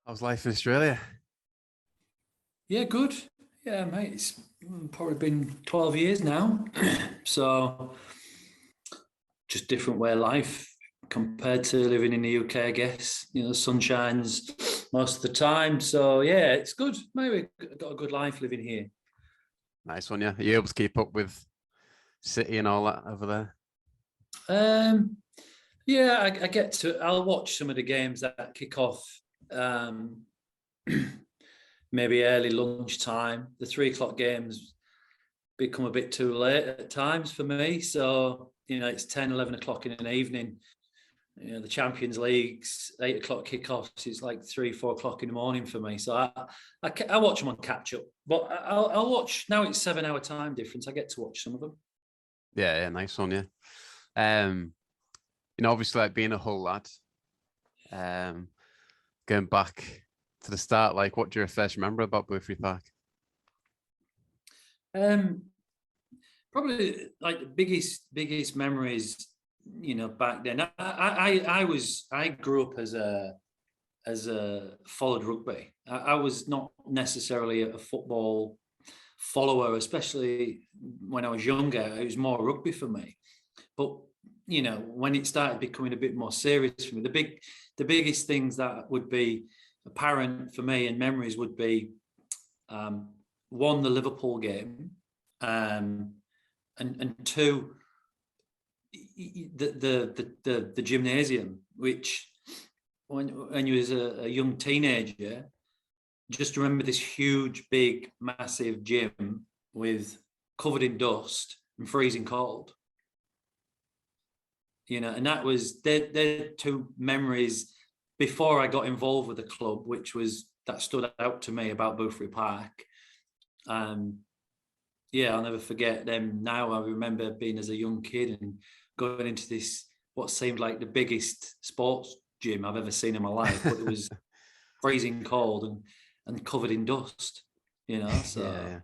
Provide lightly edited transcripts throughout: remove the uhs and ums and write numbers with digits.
How's life in Australia? Yeah, good. Yeah, mate. It's probably been 12 years now. So just different way of life compared to living in the UK, I guess. The sun shines most of the time. So yeah, it's good. Maybe got a good life living here. Nice one, yeah. Are you able to keep up with City and all that over there? Um, yeah, I get to. I'll watch some of the games that kick off. Um, maybe early lunchtime. The 3 o'clock games become a bit too late at times for me. So, it's 10, 11 o'clock in the evening. The Champions League's 8 o'clock kickoffs. It's like 3, 4 o'clock in the morning for me. So I watch them on catch up. But I'll watch, now it's 7 hour time difference. I get to watch some of them. Yeah, nice one, yeah. Um, obviously like being a Hull lad, um, going back to the start, like what do you first remember about Boothferry Park? Um, Probably like the biggest memories, back then. I grew up as a followed rugby. I was not necessarily a football follower, especially when I was younger. It was more rugby for me. But when it started becoming a bit more serious for me, the biggest things that would be apparent for me and memories would be one, the Liverpool game, um, and two, the gymnasium, which when you was a young teenager, just remember this huge, big, massive gym with covered in dust and freezing cold. And that was their two memories before I got involved with the club, that stood out to me about Boothferry Park. Yeah, I'll never forget them. Now I remember being as a young kid and going into this what seemed like the biggest sports gym I've ever seen in my life, but it was freezing cold and covered in dust. So Yeah.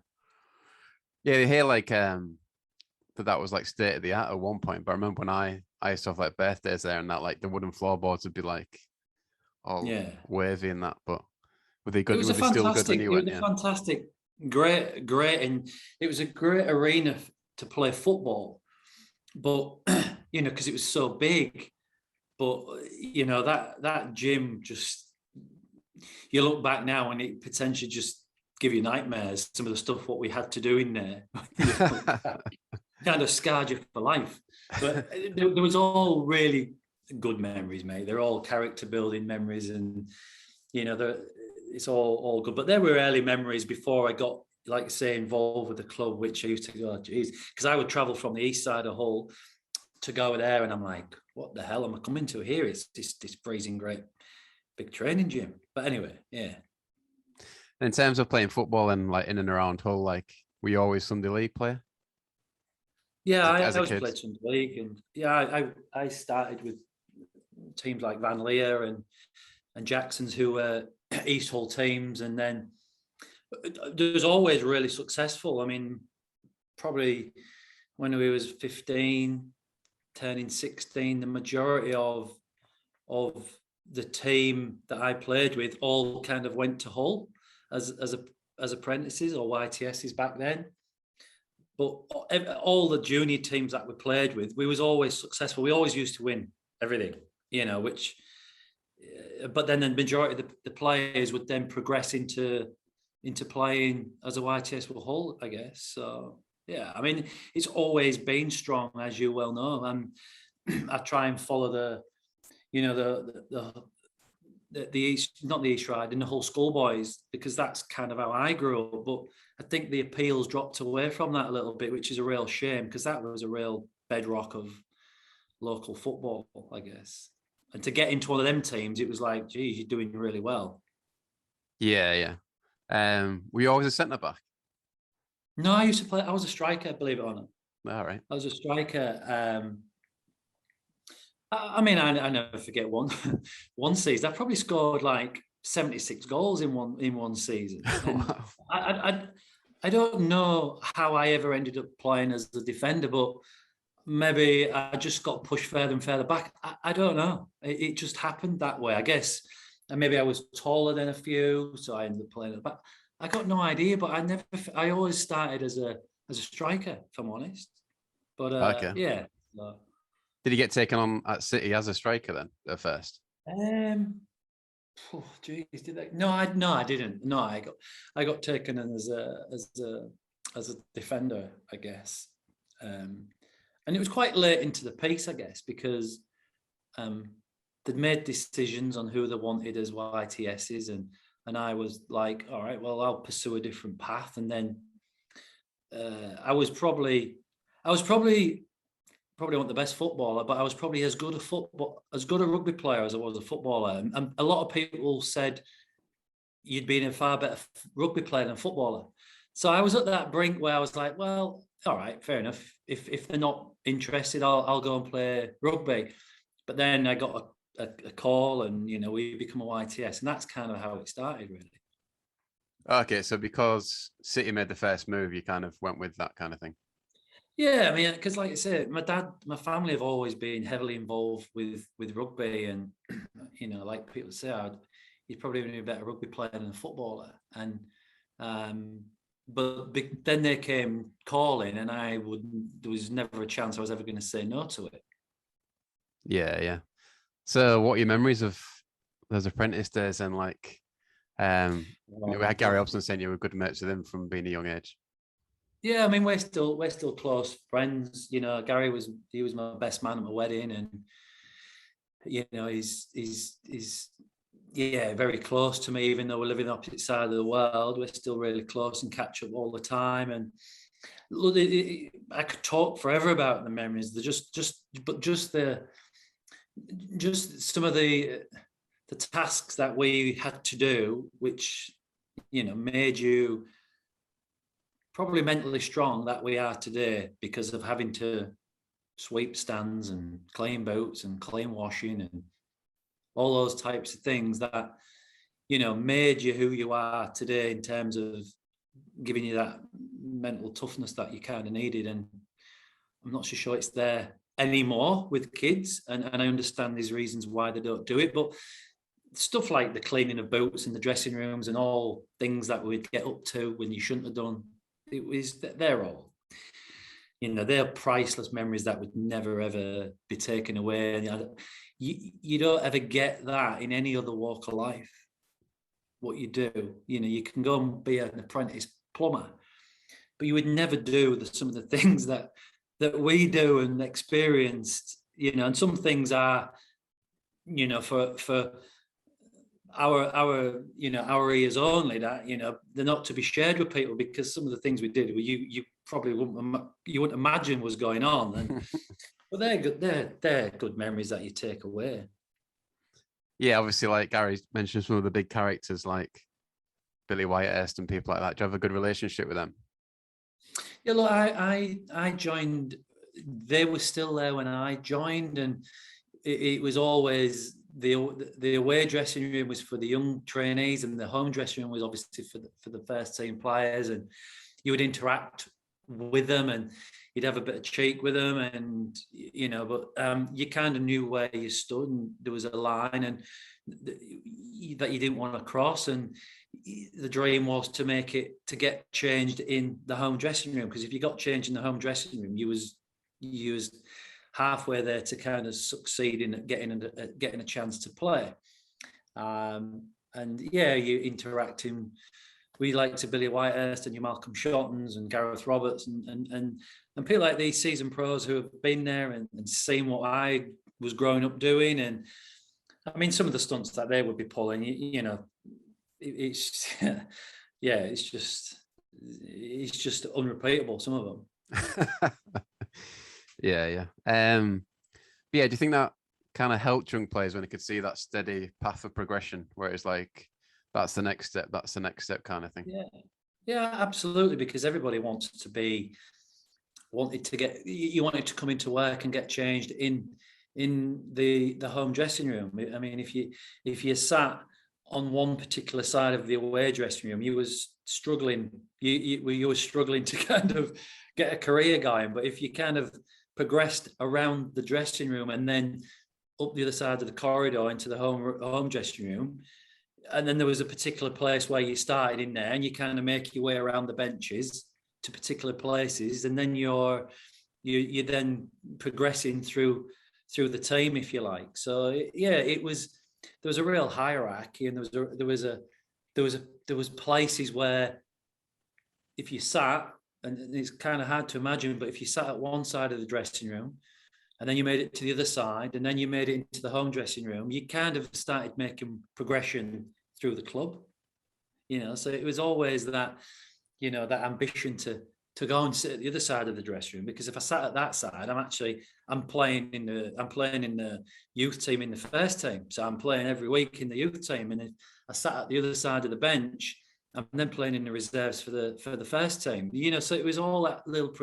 Yeah, you hear like that was like state of the art at one point, but I remember when I used to have like birthdays there and that like the wooden floorboards would be like all yeah, wavy and that, but were they it good? was Were a they still good when fantastic, you it was went? a Yeah. fantastic, great, and it was a great arena to play football. But because it was so big. But that gym just, you look back now and it potentially just give you nightmares. Some of the stuff what we had to do in there, kind of scarred you for life. But there was all really good memories, mate. They're all character building memories, and it's all good. But there were early memories before I got, like say, involved with the club, which I used to go, geez, because I would travel from the east side of Hull to go there, and I'm like, what the hell am I coming to here? It's this freezing great big training gym. But anyway, yeah. In terms of playing football and like in and around Hull, like were you always Sunday league player Yeah, as I a was kid? played some league, and yeah, I started with teams like Van Leer and Jackson's, who were East Hull teams, and then there was always really successful. I mean, probably when we was 15, turning 16, the majority of the team that I played with all kind of went to Hull as apprentices or YTSs back then. But all the junior teams that we played with, we was always successful. We always used to win everything, which. But then the majority of the players would then progress into playing as a YTS with Hull, I guess. So yeah, I mean, it's always been strong, as you well know. And I try and follow the East, not the East Ride, and the Hull Schoolboys, because that's kind of how I grew up. But I think the appeals dropped away from that a little bit, which is a real shame, because that was a real bedrock of local football, I guess. And to get into one of them teams, it was like, geez, you're doing really well. Yeah. Were you always a centre back? No, I used to play. I was a striker, believe it or not. All right. I was a striker. I mean, I never forget one one season. I probably scored like 76 goals in one season, and Wow. I don't know how I ever ended up playing as a defender, but maybe I just got pushed further and further back. I don't know. It just happened that way. I guess and maybe I was taller than a few, so I ended up playing it. But I got no idea. But I always started as a striker, if I'm honest. But Okay. yeah. So, Did he get taken on at City as a striker then at first? oh, geez, did I? No, I didn't. No, I got taken in as a defender, I guess. And it was quite late into the piece, I guess, because they'd made decisions on who they wanted as YTSs, and I was like, all right, well, I'll pursue a different path. And then I was probably not the best footballer, but I was probably as good a rugby player as I was a footballer. And a lot of people said you'd been a far better rugby player than footballer. So I was at that brink where I was like, well, all right, fair enough. If they're not interested, I'll go and play rugby. But then I got a call, and we become a YTS, and that's kind of how it started, really. Okay, so because City made the first move, you kind of went with that kind of thing. Yeah, I mean, because like I said, my family have always been heavily involved with rugby, and like people say, you'd probably be a better rugby player than a footballer. And but then they came calling, and there was never a chance I was ever going to say no to it. Yeah, yeah. So, what are your memories of those apprentice days? And like, we had Gary Lineker saying you were good mates with him from being a young age. Yeah, I mean, we're still close friends. Gary was my best man at my wedding, and he's very close to me. Even though we're living opposite side of the world, we're still really close and catch up all the time. And look, I could talk forever about the memories. They're just some of the tasks that we had to do, which made you probably mentally strong that we are today, because of having to sweep stands and clean boots and clean washing and all those types of things that made you who you are today, in terms of giving you that mental toughness that you kind of needed. And I'm not so sure it's there anymore with kids, and I understand these reasons why they don't do it, but stuff like the cleaning of boots in the dressing rooms and all things that we'd get up to when you shouldn't have done, they're all, they're priceless memories that would never ever be taken away. And you don't ever get that in any other walk of life. What you do, you can go and be an apprentice plumber, but you would never do some of the things that we do and experienced. And some things are, for our ears only, that they're not to be shared with people, because some of the things we did, you probably wouldn't imagine was going on. And but they're good. They're good memories that you take away. Yeah, obviously, like Gary mentioned, some of the big characters like Billy Whitehurst and people like that. Do you have a good relationship with them? Yeah, look, I joined. They were still there when I joined, and it was always the away dressing room was for the young trainees, and the home dressing room was obviously for the first team players. And you would interact with them, and you'd have a bit of cheek with them, and but you kind of knew where you stood, and there was a line and that you didn't want to cross. And the dream was to get changed in the home dressing room, because if you got changed in the home dressing room, you was halfway there to kind of succeed in getting a chance to play. And yeah, you interacting. We like to Billy Whitehurst and your Malcolm Shottons and Gareth Roberts and people like these seasoned pros who have been there and seen what I was growing up doing. And I mean, some of the stunts that they would be pulling, it's yeah, it's just unrepeatable, some of them. Yeah. But yeah, do you think that kind of helped young players when they could see that steady path of progression, where it's like, that's the next step kind of thing? Yeah, absolutely. Because everybody wanted to come into work and get changed in the home dressing room. I mean, if you sat on one particular side of the away dressing room, you was struggling. You were struggling to kind of get a career going. But if you kind of progressed around the dressing room and then up the other side of the corridor into the home dressing room. And then there was a particular place where you started in there, and you kind of make your way around the benches to particular places, and then you're then progressing through the team, if you like. So yeah, there was a real hierarchy, and there was places where if you sat, and it's kind of hard to imagine, but if you sat at one side of the dressing room and then you made it to the other side and then you made it into the home dressing room, you kind of started making progression through the club, so it was always that, that ambition to go and sit at the other side of the dressing room, because if I sat at that side, I'm playing in the youth team in the first team, so I'm playing every week in the youth team, and if I sat at the other side of the bench, I'm then playing in the reserves for the first team, so it was all that little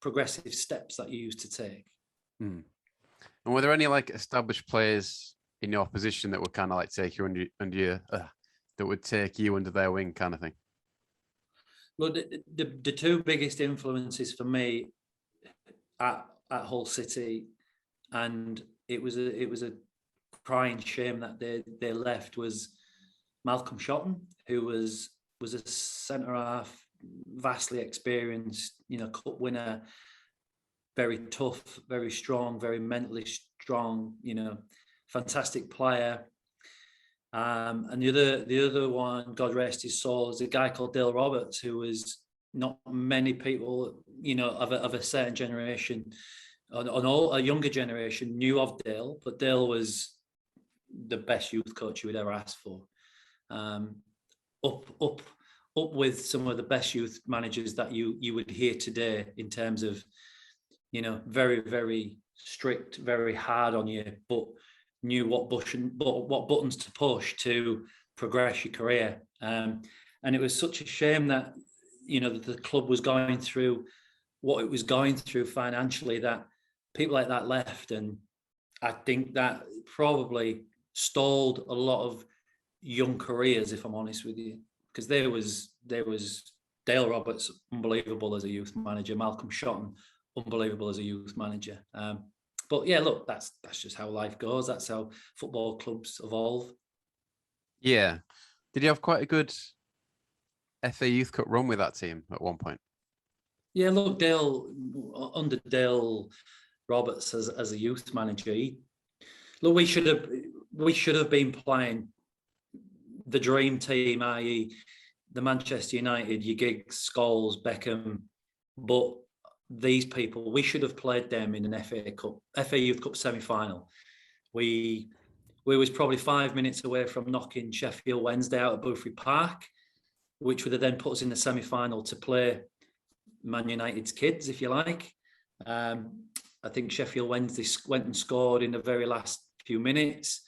progressive steps that you used to take. And were there any like established players in your position that would kind of like take you under that would take you under their wing, kind of thing? Look, the two biggest influences for me at Hull City, and it was a crying shame that they left, was Malcolm Shotton, who was a centre half, vastly experienced, cup winner, very tough, very strong, very mentally strong, fantastic player. And the other one, God rest his soul, is a guy called Dale Roberts, who was not many people, of a certain generation, a younger generation, knew of Dale, but Dale was the best youth coach you would ever ask for. Up with some of the best youth managers that you would hear today, in terms of, very, very strict, very hard on you, but knew what buttons to push to progress your career. And it was such a shame that, that the club was going through what it was going through financially, that people like that left. And I think that probably stalled a lot of young careers, if I'm honest with you, because there was Dale Roberts, unbelievable as a youth manager, Malcolm Shotton, unbelievable as a youth manager. But yeah, look, that's just how life goes. That's how football clubs evolve. Yeah. Did you have quite a good FA Youth Cup run with that team at one point? Yeah, look, under Dale Roberts as a youth manager, we should have been playing the dream team, i.e. the Manchester United, your Giggs, Scholes, Beckham, but these people, we should have played them in an FA Youth Cup semi-final. We was probably 5 minutes away from knocking Sheffield Wednesday out at Boothferry Park, which would have then put us in the semi-final to play Man United's kids, if you like. I think Sheffield Wednesday went and scored in the very last few minutes.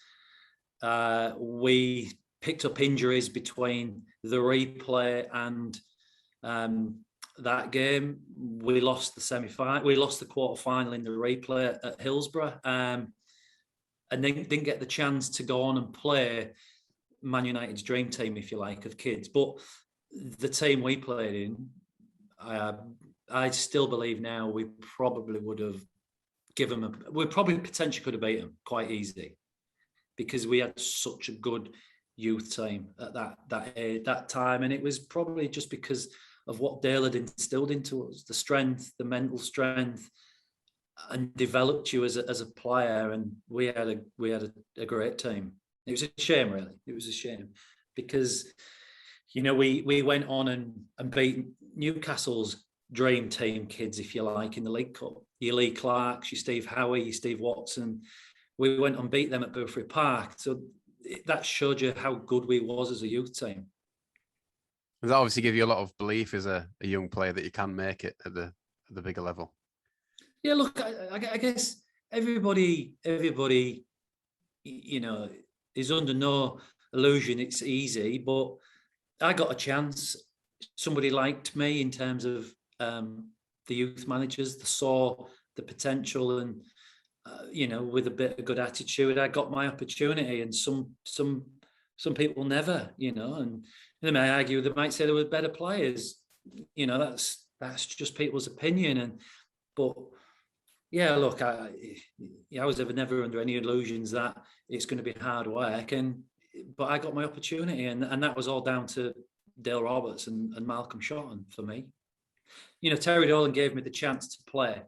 We picked up injuries between the replay and that game. We lost the semi-final. We lost the quarter-final in the replay at Hillsborough, and then didn't get the chance to go on and play Man United's dream team, if you like, of kids. But the team we played in, I still believe now we probably would have given them. We probably potentially could have beat them quite easy, because we had such a good youth team at that time, and it was probably just because of what Dale had instilled into us, the strength, the mental strength, and developed you as a player. And we had a great team. It was a shame, really. It was a shame, because we went on and beat Newcastle's dream team kids, if you like, in the League Cup. Your Lee Clarks, your Steve Howie, your Steve Watson. We went and beat them at Boothferry Park. So that showed you how good we was as a youth team. Does that obviously give you a lot of belief as a young player that you can make it at the bigger level? Yeah, look, I guess everybody, is under no illusion it's easy, but I got a chance. Somebody liked me in terms of the youth managers. They saw the potential, and with a bit of good attitude, I got my opportunity. And some people never, and they may argue, they might say there were better players. That's just people's opinion. But yeah, look, I was never under any illusions that it's going to be hard work, but I got my opportunity, and that was all down to Dale Roberts and Malcolm Shotton for me. Terry Dolan gave me the chance to play,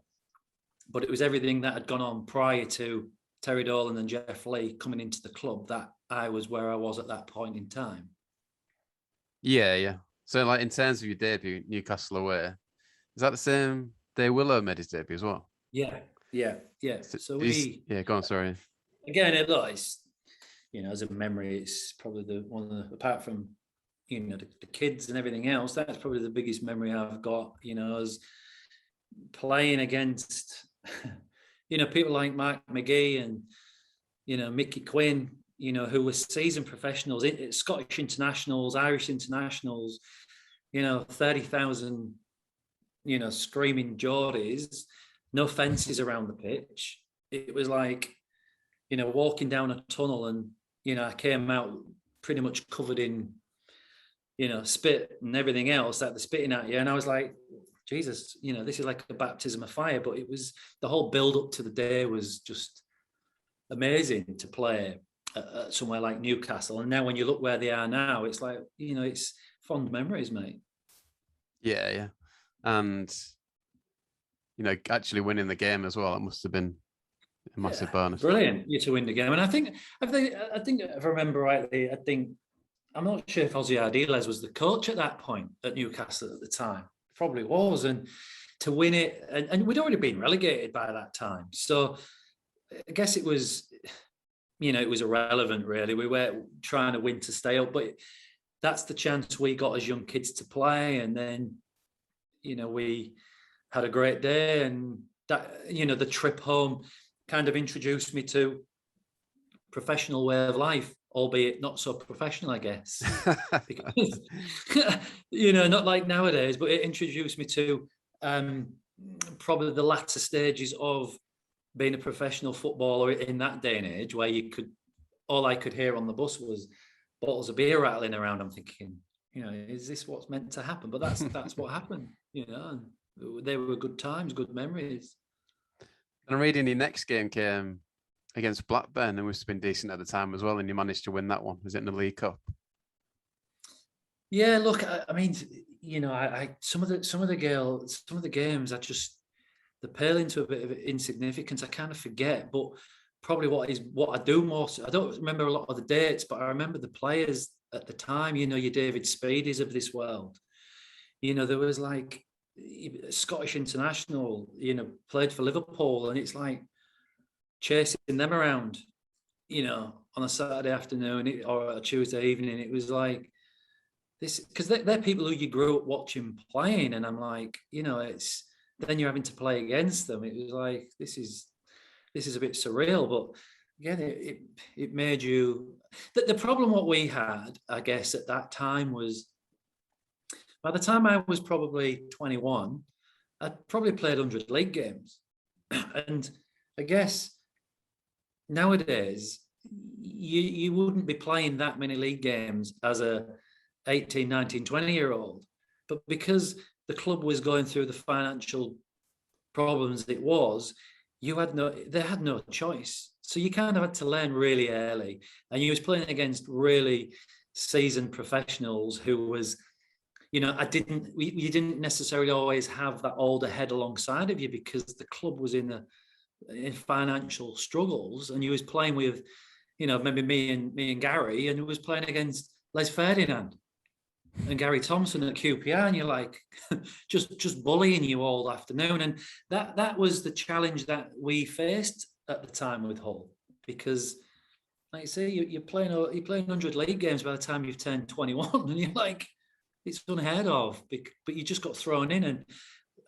but it was everything that had gone on prior to Terry Dolan and Jeff Lee coming into the club that I was where I was at that point in time. Yeah, yeah. So, like, in terms of your debut, Newcastle away, is that the same day Willow made his debut as well? Yeah. So yeah, go on, sorry. Again, it's as a memory, it's probably apart from the kids and everything else, that's probably the biggest memory I've got. As playing against people like Mark McGee and Mickey Quinn, who were seasoned professionals, Scottish internationals, Irish internationals, 30,000 screaming Geordies, no fences around the pitch. It was like walking down a tunnel, and I came out pretty much covered in spit and everything else that they're spitting at you, and I was like, Jesus, this is like a baptism of fire. But it was, the whole build up to the day was just amazing to play at somewhere like Newcastle. And now when you look where they are now, it's like, it's fond memories, mate. Yeah. And, actually winning the game as well, it must have been a massive bonus. Brilliant, to win the game. And I think if I remember rightly, I'm not sure if Ozzy Ardiles was the coach at that point at Newcastle at the time. Probably was, and to win it, and we'd already been relegated by that time, so I guess it was, it was irrelevant really. We were trying to win to stay up, but that's the chance we got as young kids to play, and then we had a great day, and that the trip home kind of introduced me to professional way of life, albeit not so professional, I guess. Because, not like nowadays, but it introduced me to probably the latter stages of being a professional footballer in that day and age, where all I could hear on the bus was bottles of beer rattling around. I'm thinking, is this what's meant to happen? But that's what happened, and they were good times, good memories. And I'm reading your next game came against Blackburn, and must have been decent at the time as well, and you managed to win that one. Was it in the League Cup? Yeah, look, I mean, some of the games, they pale into a bit of insignificance. I kind of forget, but probably what I do most. I don't remember a lot of the dates, but I remember the players at the time. Your David Speedies of this world. There was like Scottish international. Played for Liverpool, and it's like chasing them around, on a Saturday afternoon or a Tuesday evening. It was like this, because they're people who you grew up watching playing, and I'm like, it's then you're having to play against them. It was like, this is a bit surreal, but again, it made you. The problem what we had, I guess, at that time was, by the time I was probably 21, I'd probably played 100 league games, and I guess nowadays you wouldn't be playing that many league games as a 18, 19, 20-year-old, but because the club was going through the financial problems it was, they had no choice. So you kind of had to learn really early, and you was playing against really seasoned professionals who was, you didn't necessarily always have that older head alongside of you, because the club was in financial struggles, and you was playing with, maybe me and Gary, and it was playing against Les Ferdinand and Gary Thompson at QPR, and you're like just bullying you all afternoon. And that was the challenge that we faced at the time with Hull, because like I say, you're playing 100 league games by the time you've turned 21, and you're like, it's unheard of, but you just got thrown in, and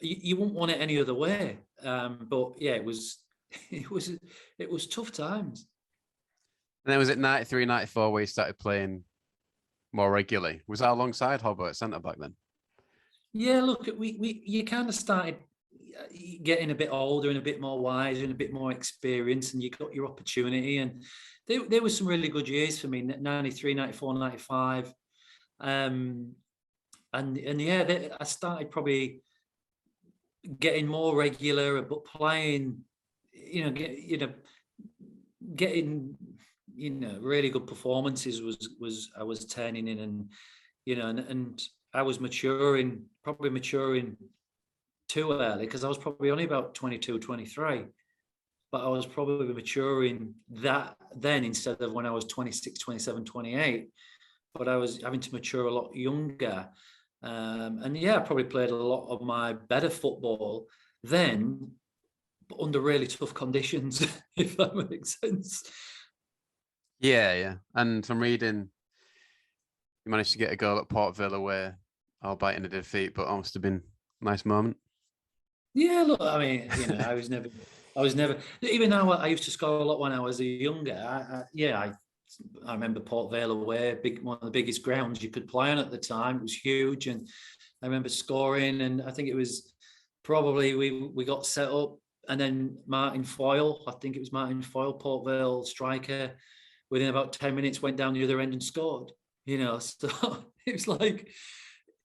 you wouldn't want it any other way. But yeah, it was tough times. And then was it 93, 94 where you started playing more regularly? Was that alongside Hobbo at centre back then? Yeah, look, you kind of started getting a bit older and a bit more wiser and a bit more experienced, and you got your opportunity. And there was some really good years for me, 93, 94, 95. And yeah, I started probably getting more regular, but playing, getting, really good performances was I was turning in, and and I was probably maturing too early, because I was probably only about 22, 23. But I was probably maturing that then instead of when I was 26, 27, 28. But I was having to mature a lot younger. And yeah, I probably played a lot of my better football then, but under really tough conditions, if that makes sense. Yeah. And I'm reading you managed to get a goal at Port Villa away, albeit in a defeat, but it must have been a nice moment. Yeah, look, I mean, I was never, even though I used to score a lot when I was younger. I remember Port Vale away, one of the biggest grounds you could play on at the time. It was huge, and I remember scoring. And I think it was probably we got set up, and then Martin Foyle, I think it was Martin Foyle, Port Vale striker, within about 10 minutes went down the other end and scored. So it was like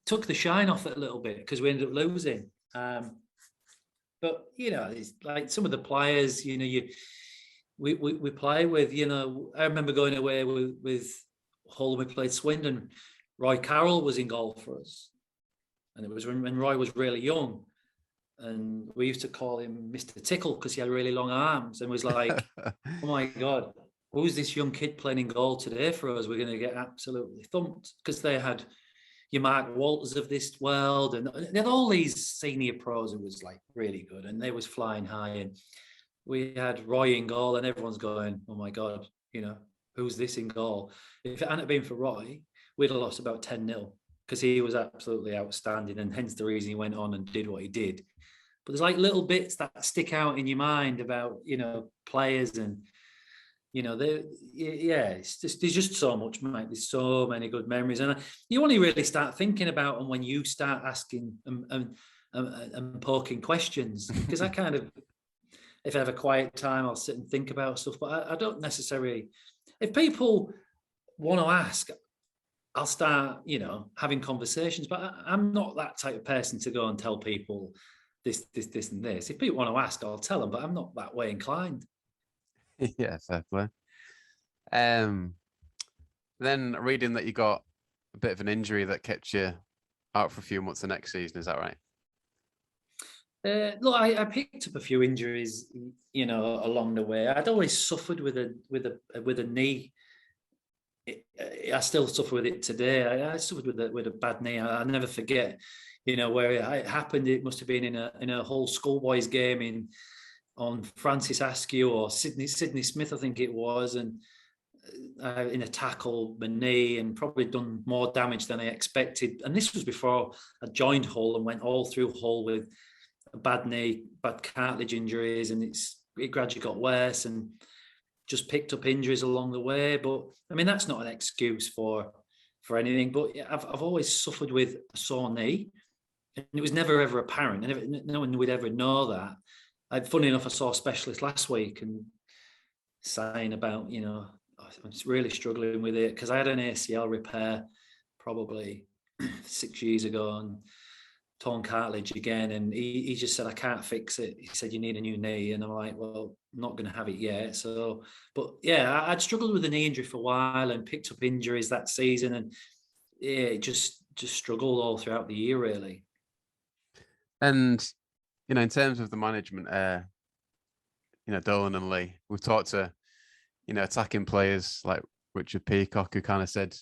took the shine off it a little bit because we ended up losing. But it's like some of the players, we play with. I remember going away with Hull. We played Swindon. Roy Carroll was in goal for us, and it was when Roy was really young, and we used to call him Mr. Tickle because he had really long arms, and was like, oh my God, who's this young kid playing in goal today for us? We're going to get absolutely thumped, because they had your Mark Walters of this world, and they had all these senior pros who was like really good, and they was flying high. And we had Roy in goal, and everyone's going, oh my God, who's this in goal? If it hadn't been for Roy, we'd have lost about 10-0, because he was absolutely outstanding, and hence the reason he went on and did what he did. But there's like little bits that stick out in your mind about, players, and it's just, there's just so much, mate. There's so many good memories, and you only really start thinking about them when you start asking and poking questions. Because I kind of, if I have a quiet time, I'll sit and think about stuff. But I don't necessarily. If people want to ask, I'll start, having conversations. But I'm not that type of person to go and tell people this, and this. If people want to ask, I'll tell them. But I'm not that way inclined. Yeah, fair play. Then reading that you got a bit of an injury that kept you out for a few months the next season. Is that right? Look, I picked up a few injuries, along the way. I'd always suffered with a knee. I still suffer with it today. I suffered with a bad knee. I never forget, where it happened. It must have been in a whole schoolboys game on Francis Askew or Sydney Smith, I think it was, and in a tackle, my knee, and probably done more damage than I expected. And this was before I joined Hull and went all through Hull with a bad knee, bad cartilage injuries, and it gradually got worse, and just picked up injuries along the way. But I mean, that's not an excuse for anything. But I've always suffered with a sore knee, and it was never ever apparent, and no one would ever know that. Funny enough, I saw a specialist last week and saying about, I'm really struggling with it because I had an ACL repair probably 6 years ago and torn cartilage again. And he just said, I can't fix it. He said, you need a new knee. And I'm like, well, I'm not going to have it yet. So, but yeah, I'd struggled with a knee injury for a while and picked up injuries that season. And yeah, just struggled all throughout the year, really. And in terms of the management, Dolan and Lee, we've talked to, attacking players like Richard Peacock, who kind of said,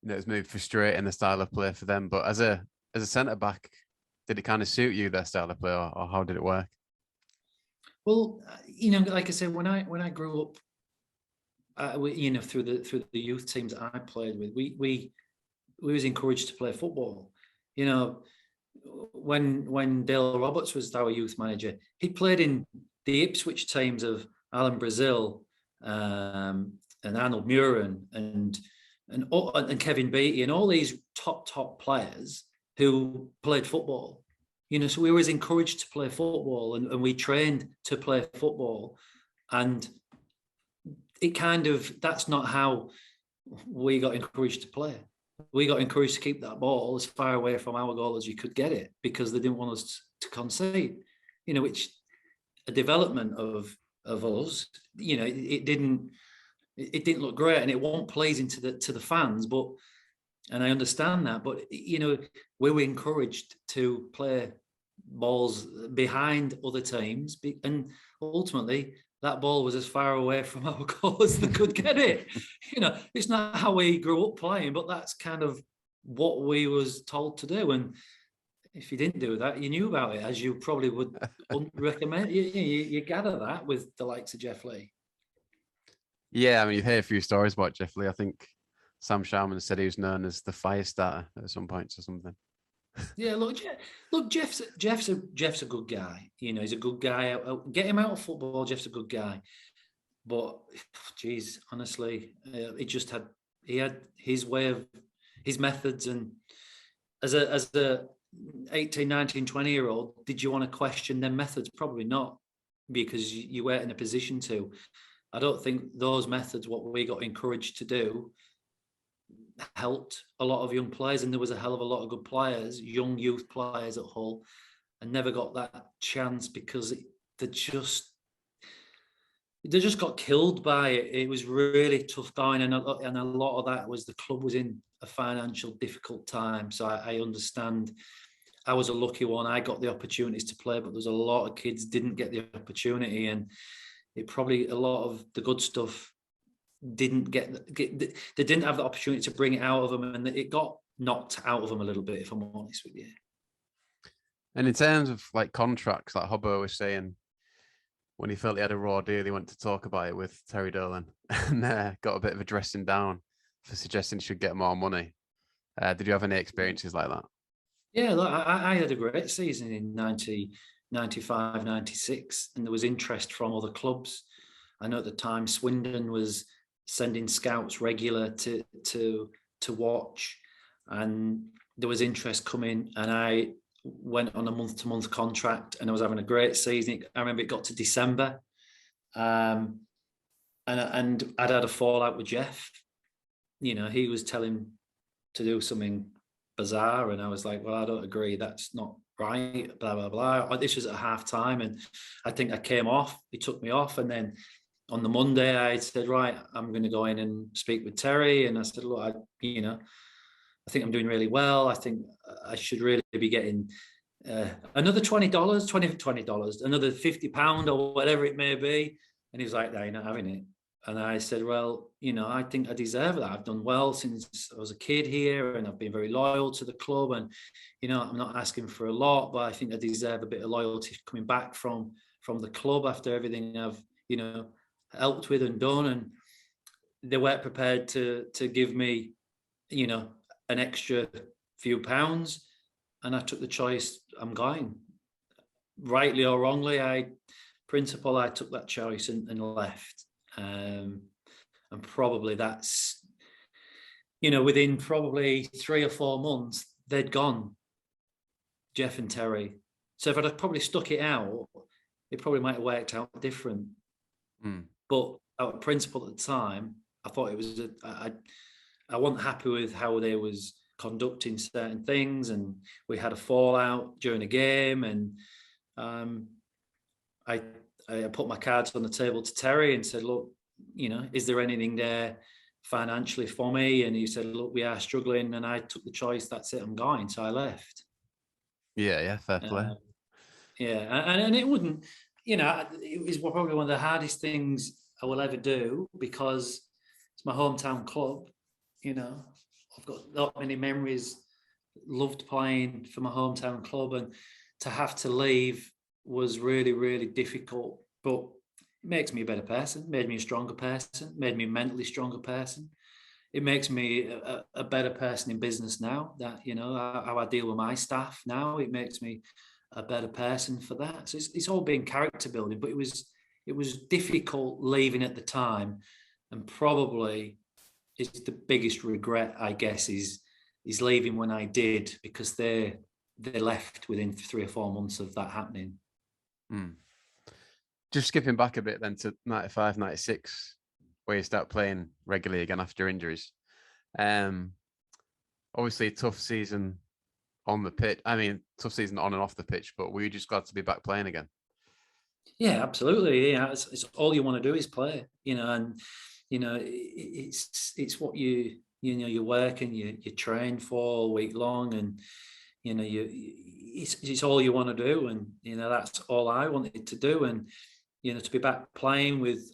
it's maybe frustrating the style of play for them. But as a centre back, did it kind of suit you, their style of play, or how did it work? Well, like I said, when I grew up, through the youth teams that I played with, we was encouraged to play football. When Dale Roberts was our youth manager, he played in the Ipswich teams of Alan Brazil, and Arnold Muren and Kevin Beattie and all these top players who played football. So we was encouraged to play football, and we trained to play football. And it kind of, that's not how we got encouraged to play. we got encouraged to keep that ball as far away from our goal as you could get it, because they didn't want us to concede. Which a development of us, it didn't look great, and it wasn't pleasing to the fans. But, and I understand that, but we were encouraged to play balls behind other teams, and ultimately that ball was as far away from our goal as they could get it. It's not how we grew up playing, but that's kind of what we was told to do. And if you didn't do that, you knew about it, as you probably would recommend. You gather that with the likes of Jeff Lee. Yeah, I mean, you've heard a few stories about Jeff Lee. I think Sam Sharman said he was known as the fire starter at some points or something. Yeah, look, Jeff's a good guy. He's a good guy. Get him out of football. Jeff's a good guy. But, geez, honestly, he had his way of, his methods, and as a 18, 19, 20-year-old, did you want to question their methods? Probably not, because you weren't in a position to. I don't think those methods, what we got encouraged to do, helped a lot of young players, and there was a hell of a lot of good players, young youth players at Hull, and never got that chance because they just got killed by it. It was really tough going, and a lot of that was the club was in a financial difficult time. So I understand. I was a lucky one. I got the opportunities to play, but there's a lot of kids didn't get the opportunity, and it probably, a lot of the good stuff didn't get they didn't have the opportunity to bring it out of them, and it got knocked out of them a little bit, if I'm honest with you. And in terms of like contracts, like Hobbo was saying, when he felt he had a raw deal, he went to talk about it with Terry Dolan and got a bit of a dressing down for suggesting he should get more money. Did you have any experiences like that? Yeah, look, I had a great season in 95, 96, and there was interest from other clubs. I know at the time Swindon was sending scouts regular to watch, and there was interest coming, and I went on a month-to-month contract, and I was having a great season. I remember it got to December, and I'd had a fallout with Jeff. He was telling to do something bizarre, and I was like, well, I don't agree, that's not right, blah blah blah. This was at half time, and I think I came off, he took me off, and then on the Monday I said, right, I'm going to go in and speak with Terry, and I said, look, I think I'm doing really well. I think I should really be getting another $20, another £50 or whatever it may be. And he was like, no, you're not having it. And I said, well, I think I deserve that. I've done well since I was a kid here, and I've been very loyal to the club. And, I'm not asking for a lot, but I think I deserve a bit of loyalty coming back from the club after everything I've, helped with and done. And they weren't prepared to give me, an extra few pounds. And I took the choice, I'm going. Rightly or wrongly, I took that choice and left. And probably that's, within probably 3 or 4 months, they'd gone, Jeff and Terry. So if I'd have probably stuck it out, it probably might have worked out different. But out of principle at the time, I thought it was, I wasn't happy with how they was conducting certain things, and we had a fallout during a game, and I put my cards on the table to Terry and said, look, is there anything there financially for me? And he said, look, we are struggling. And I took the choice, that's it, I'm going. So I left. Yeah, fair play. And it wouldn't, it was probably one of the hardest things I will ever do, because it's my hometown club. I've got not many memories, loved playing for my hometown club, and to have to leave was really, really difficult. But it makes me a better person, made me a stronger person, made me a mentally stronger person. It makes me a better person in business now, that, how I deal with my staff now, it makes me a better person for that. So it's all been character building, but it was difficult leaving at the time, and probably it's the biggest regret, I guess, is leaving when I did, because they left within 3 or 4 months of that happening. Just skipping back a bit then to 95, 96, where you start playing regularly again after injuries. Obviously, a tough season on the pitch. I mean, tough season on and off the pitch, but were you just glad to be back playing again? Yeah, absolutely. Yeah, it's all you want to do is play, and it's what you work and you train for all week long, and it's all you want to do, and that's all I wanted to do, and to be back playing with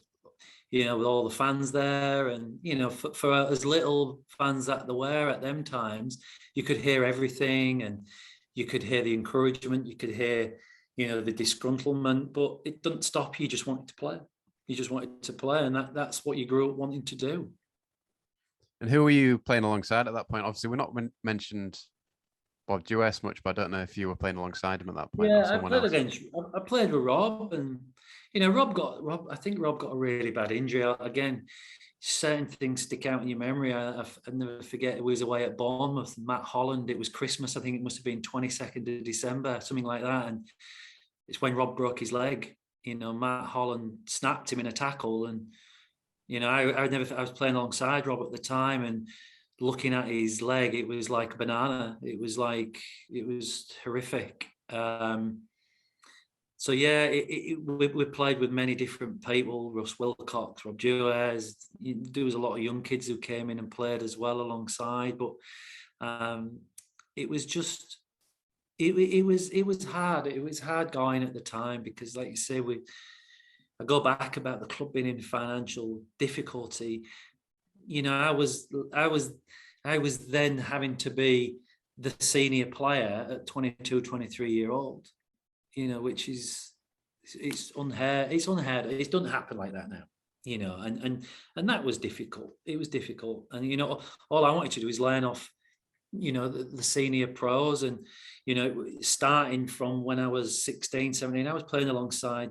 with all the fans there, and for as little fans that there were at them times, you could hear everything, and you could hear the encouragement, you could hear the disgruntlement, but it doesn't stop you. You just wanted to play. You just wanted to play, and that's what you grew up wanting to do. And who were you playing alongside at that point? Obviously, we're not mentioned Bob Duess much, but I don't know if you were playing alongside him at that point or Yeah, someone else. I played with Rob, and Rob. I think Rob got a really bad injury. Again, certain things stick out in your memory. I never forget. It was away at Bournemouth, Matt Holland. It was Christmas. I think it must have been 22nd of December, something like that. And it's when Rob broke his leg. Matt Holland snapped him in a tackle, and I was playing alongside Rob at the time, and looking at his leg, it was like a banana. It was horrific. So yeah, we played with many different people: Russ Wilcox, Rob Duez. There was a lot of young kids who came in and played as well alongside. But it was just it was hard. It was hard going at the time because, like you say, I go back about the club being in financial difficulty. I was then having to be the senior player at 22, 23-year-old, which is it's unheard. It doesn't happen like that now, and that was difficult. It was difficult, and all I wanted to do is learn off, the senior pros, and starting from when I was 16, 17, I was playing alongside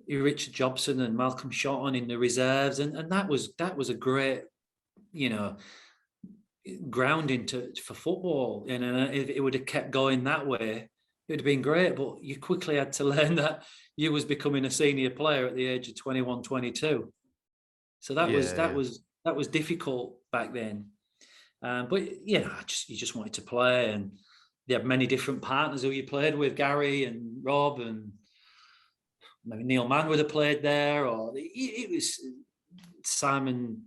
Richard Jobson and Malcolm Shotton in the reserves, and that was a great grounding for football. And if it would have kept going that way, it would have been great. But you quickly had to learn that you was becoming a senior player at the age of 21, 22. So that was difficult back then. But you just wanted to play, and you had many different partners who you played with, Gary and Rob, and maybe Neil Mann would have played there, or it was Simon.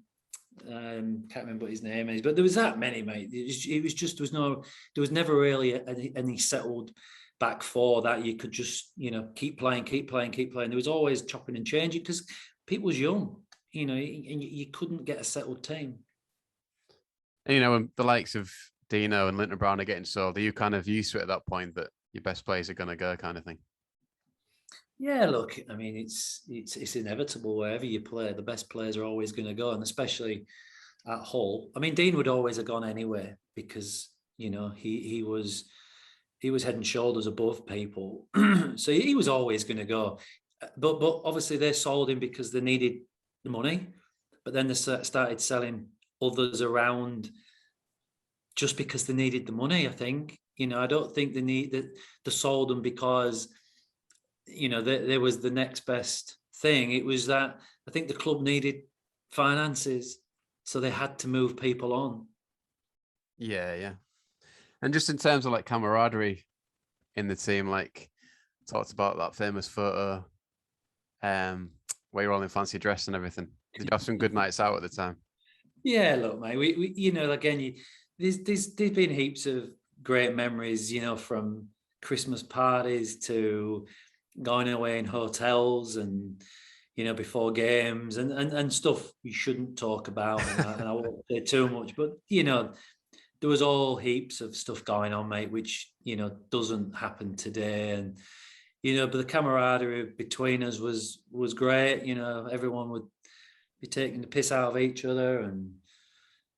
Can't remember what his name is, but there was that many, mate. It was just there was never really any settled back four that you could just keep playing. There was always chopping and changing because people was young, and you couldn't get a settled team. And, when the likes of Dino and Linton Brown are getting sold, are you kind of used to it at that point that your best players are going to go, kind of thing? Yeah, look, I mean, it's inevitable wherever you play. The best players are always going to go, and especially at Hull. I mean, Dean would always have gone anyway because he was head and shoulders above people, so he was always going to go. But obviously they sold him because they needed the money, but then they started selling others around just because they needed the money. I think I don't think they sold them because there was the next best thing. It was that I think the club needed finances, so they had to move people on. Yeah. And just in terms of like camaraderie in the team, like talked about that famous photo where you're all in fancy dress and everything. Did you have some good nights out at the time? Yeah, look, mate, we again, there's been heaps of great memories, from Christmas parties to going away in hotels and before games and stuff we shouldn't talk about, and I won't say too much, but there was all heaps of stuff going on, mate, which doesn't happen today. And but the camaraderie between us was great. Everyone would be taking the piss out of each other, and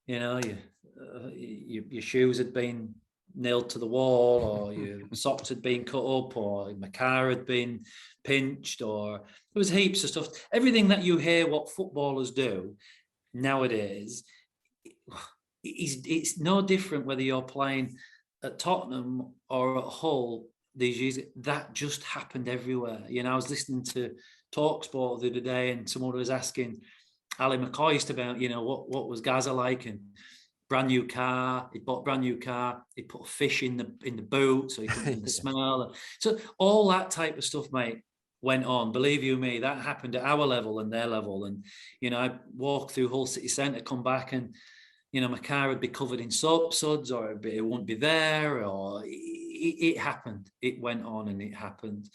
your shoes had been nailed to the wall, or your socks had been cut up, or my car had been pinched, or there was heaps of stuff. Everything that you hear what footballers do nowadays, it's no different whether you're playing at Tottenham or at Hull these years. That just happened everywhere. I was listening to TalkSport the other day, and someone was asking Ali McCoist about what was Gaza like, and brand new car. He'd bought a brand new car. He'd put a fish in the boot so he couldn't get the smell. So all that type of stuff, mate, went on. Believe you me, that happened at our level and their level. And, you know, I'd walk through Hull City Centre, come back and, you know, my car would be covered in soap suds, or it wouldn't be there, or it happened. It went on and it happened,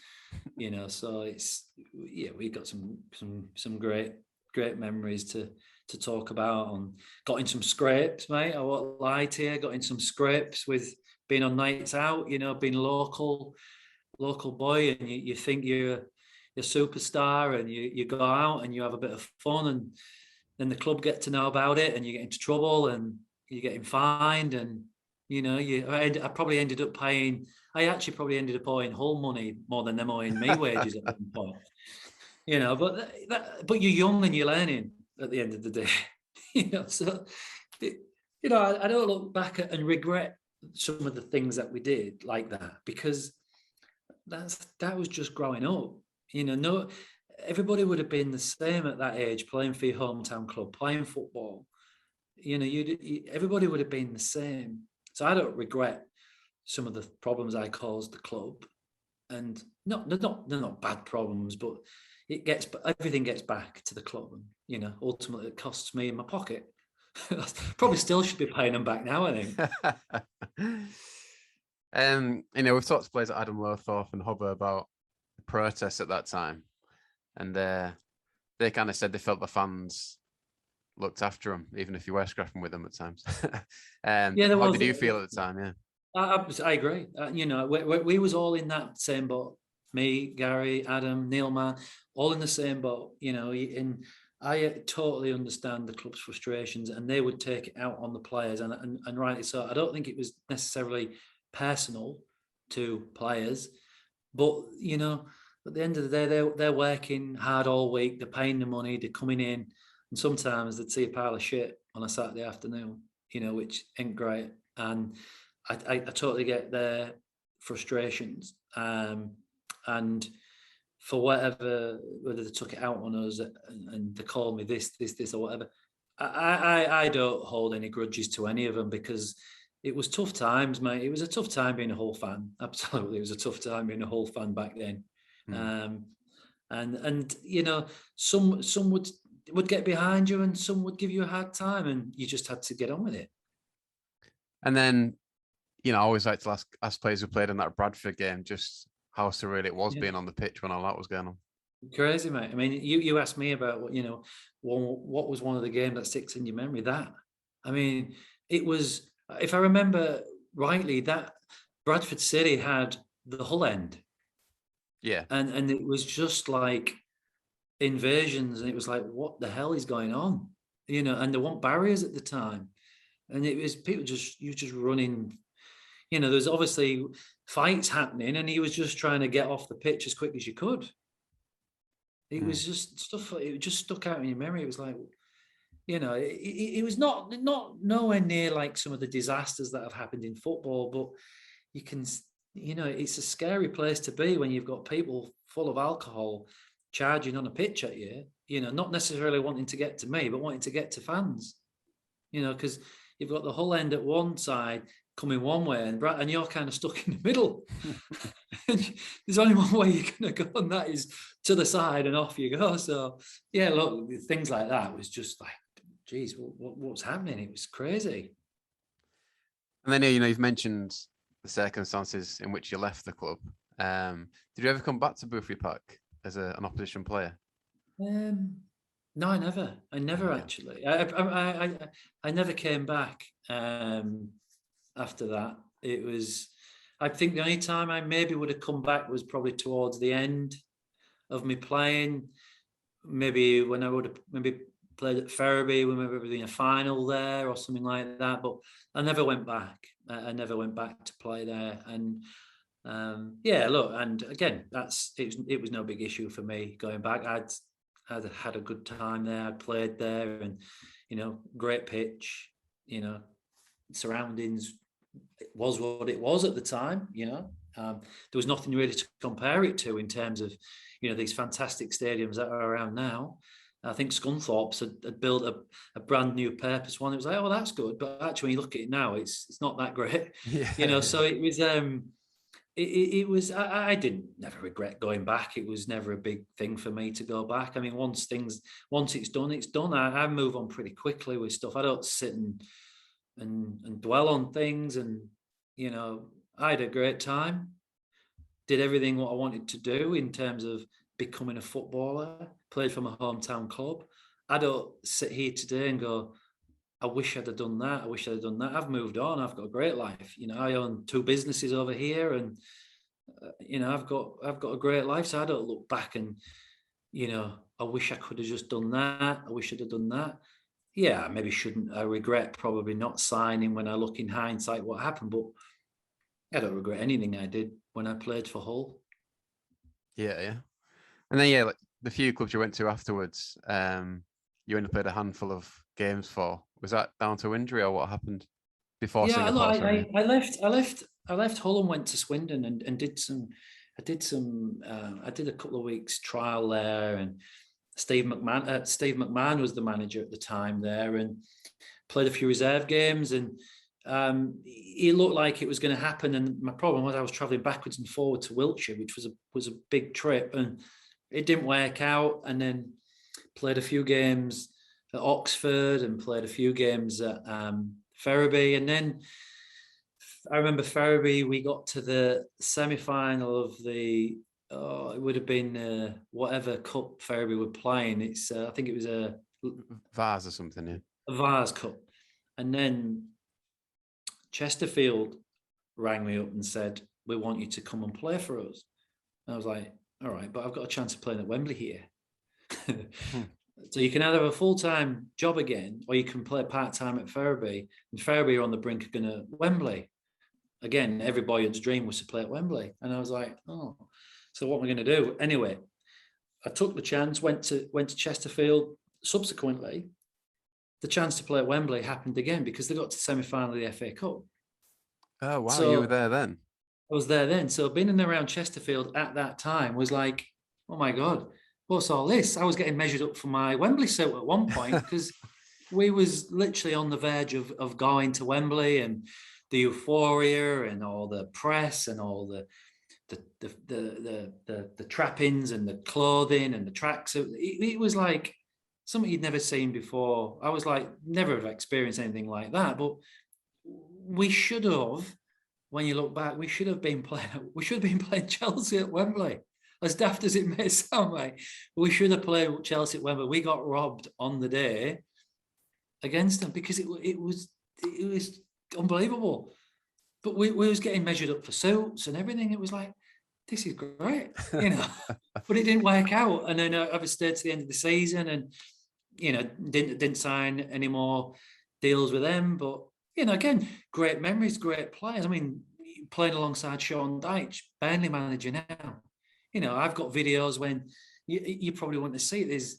you know. So it's, yeah, we got some great memories to talk about, and got in some scrapes, mate. I won't lie to you, got in some scrapes with being on nights out, you know, being a local boy, and you think you're a superstar, and you go out and you have a bit of fun, and then the club get to know about it, and you get into trouble, and you're getting fined, and you know, I probably ended up paying. I actually probably ended up owing Hull money more than them owing me wages at one point. You know, but you're young and you're learning at the end of the day. You know, so you know, I don't look back at and regret some of the things that we did like that, because that was just growing up. You know, no. Everybody would have been the same at that age, playing for your hometown club, playing football. You know, everybody would have been the same. So I don't regret some of the problems I caused the club, and they're not bad problems, but everything gets back to the club, and you know, ultimately it costs me in my pocket. Probably still should be paying them back now, I think. You know, we've talked to players like Adam Lothorpe and Hobber about the protests at that time. And they kind of said they felt the fans looked after them, even if you were scrapping with them at times. Yeah, how did you feel at the time? Yeah, I agree. You know, we was all in that same boat. Me, Gary, Adam, Neil, man, all in the same boat. You know, and I totally understand the club's frustrations, and they would take it out on the players, and rightly so. I don't think it was necessarily personal to players, but you know, at the end of the day, they're working hard all week. They're paying the money. They're coming in, and sometimes they'd see a pile of shit on a Saturday afternoon, you know, which ain't great. And I totally get their frustrations. And for whether they took it out on us and they called me this or whatever, I don't hold any grudges to any of them, because it was tough times, mate. It was a tough time being a Hull fan. Absolutely, it was a tough time being a Hull fan back then. And you know, some would get behind you, and some would give you a hard time, and you just had to get on with it. And then, you know, I always like to ask players who played in that Bradford game just how surreal it was being on the pitch when all that was going on. Crazy, mate. I mean, you asked me about what, you know, what was one of the games that sticks in your memory. That, I mean, it was, if I remember rightly, that Bradford City had the Hull end. Yeah. And it was just like invasions, and it was like, what the hell is going on? You know, and there weren't barriers at the time. And it was people you just running, you know, there's obviously fights happening, and he was just trying to get off the pitch as quick as you could. It was just stuff, it just stuck out in your memory. It was like, you know, it was not nowhere near like some of the disasters that have happened in football, but you can, you know, it's a scary place to be when you've got people full of alcohol charging on a pitch at you, you know, not necessarily wanting to get to me, but wanting to get to fans, you know, because you've got the Hull end at one side coming one way, and you're kind of stuck in the middle. There's only one way you're going to go, and that is to the side, and off you go. So, yeah, look, things like that was just like, geez, what's happening? It was crazy. And then, you know, you've mentioned the circumstances in which you left the club. Did you ever come back to Boothferry Park as an opposition player? No, I never actually. I never came back after that. It was, I think the only time I maybe would have come back was probably towards the end of me playing. Maybe when I would have maybe played at Ferriby, when we were in a final there or something like that. But I never went back. I never went back to play there. And yeah, look, and again, it was no big issue for me going back. I'd had a good time there. I played there, and you know, great pitch. You know, surroundings. It was what it was at the time. You know, there was nothing really to compare it to in terms of, you know, these fantastic stadiums that are around now. I think Scunthorpe's had built a brand new purpose one. It was like, oh, that's good, but actually, when you look at it now, it's not that great. Yeah. So it was. It was. I didn't never regret going back. It was never a big thing for me to go back. I mean, once it's done, it's done. I move on pretty quickly with stuff. I don't sit and dwell on things. And I had a great time. Did everything what I wanted to do in terms of becoming a footballer. Played for my hometown club. I don't sit here today and go, I wish I'd have done that. I wish I'd have done that. I've moved on. I've got a great life. I own 2 businesses over here, and I've got a great life. So I don't look back and I wish I could have just done that. I wish I'd have done that. Yeah, maybe shouldn't. I regret probably not signing when I look in hindsight what happened, but I don't regret anything I did when I played for Hull. Yeah. And then like the few clubs you went to afterwards, you only played a handful of games for. Was that down to injury or what happened before Singapore? I left Hull and went to Swindon and did some. I did a couple of weeks trial there, and Steve McMahon was the manager at the time there, and played a few reserve games, and it looked like it was going to happen. And my problem was I was travelling backwards and forward to Wiltshire, which was a big trip, and it didn't work out. And then played a few games at Oxford and played a few games at Ferriby. And then I remember Ferriby, we got to the semi-final of it would have been whatever cup Ferriby were playing. I think it was a Vase or something, yeah. A Vase Cup. And then Chesterfield rang me up and said, we want you to come and play for us. And I was like, all right, but I've got a chance of playing at Wembley here. So you can either have a full-time job again, or you can play part-time at Ferriby. And Ferriby are on the brink of going to Wembley. Again, every boy's dream was to play at Wembley. And I was like, oh, so what am I going to do? Anyway, I took the chance, went to Chesterfield. Subsequently, the chance to play at Wembley happened again because they got to the semi-final of the FA Cup. Oh, wow, so you were there then? I was there then. So being in and around Chesterfield at that time was like, oh my God, what's all this? I was getting measured up for my Wembley suit at one point because we was literally on the verge of going to Wembley, and the euphoria and all the press and all the trappings and the clothing and the tracksuit. It was like something you'd never seen before. I was like, never have experienced anything like that. But we should have, when you look back, we should have been playing Chelsea at Wembley. As daft as it may sound, like, we should have played Chelsea at Wembley. We got robbed on the day against them because it was unbelievable. But we was getting measured up for suits and everything. It was like, this is great, but it didn't work out. And then I stayed to the end of the season, and didn't sign any more deals with them. But again, great memories, great players. I mean, playing alongside Sean Dyche, Burnley manager now. I've got videos when you probably want to see it.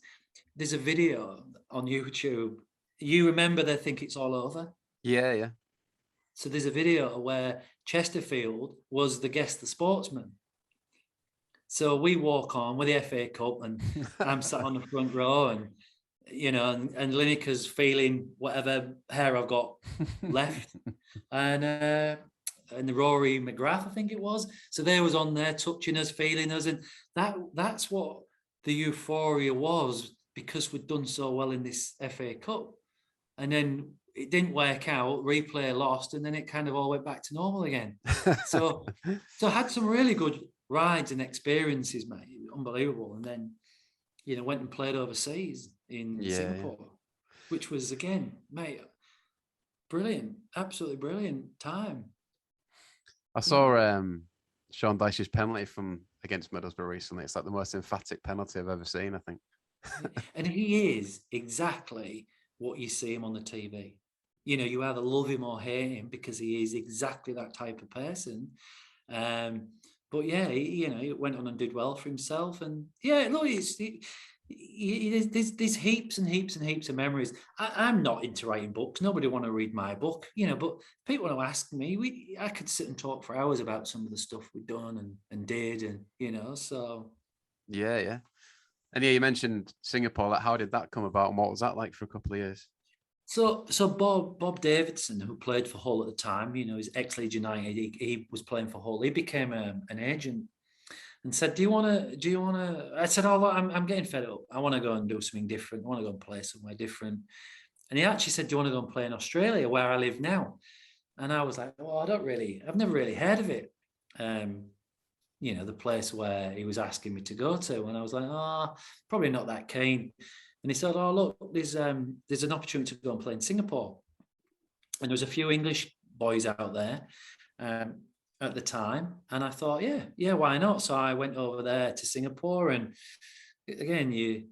There's a video on YouTube. You remember They Think It's All Over? Yeah. So there's a video where Chesterfield was the guest, the sportsman. So we walk on with the FA Cup, and I'm sat on the front row, and and Lineker's feeling whatever hair I've got left, and the Rory McGrath, I think it was. So they was on there touching us, feeling us, and that's what the euphoria was, because we'd done so well in this FA Cup, and then it didn't work out. Replay lost, and then it kind of all went back to normal again. So I had some really good rides and experiences, mate. Unbelievable. And then went and played overseas in Singapore, which was, again, mate, brilliant, absolutely brilliant time. I saw Sean Dyche's penalty from against Middlesbrough recently. It's like the most emphatic penalty I've ever seen, I think. And he is exactly what you see him on the TV. You either love him or hate him, because he is exactly that type of person. But yeah, he went on and did well for himself. And yeah, look, there's heaps and heaps and heaps of memories. I'm not into writing books. Nobody want to read my book, but people want to ask me. I could sit and talk for hours about some of the stuff we've done and did, and so. Yeah. And yeah, you mentioned Singapore. Like, how did that come about, and what was that like for a couple of years? So Bob Davidson, who played for Hull at the time, you know, he's ex-Leeds United. He was playing for Hull. He became an agent and said, "Do you want to?" I said, "Oh, I'm getting fed up. I want to go and do something different. I want to go and play somewhere different." And he actually said, "Do you want to go and play in Australia, where I live now?" And I was like, "Well, I've never really heard of it." You know, the place where he was asking me to go to, and I was like, "Oh, probably not that keen." And he said, "Oh, look, there's an opportunity to go and play in Singapore." And there was a few English boys out there at the time, and I thought, yeah, why not? So I went over there to Singapore, and again, you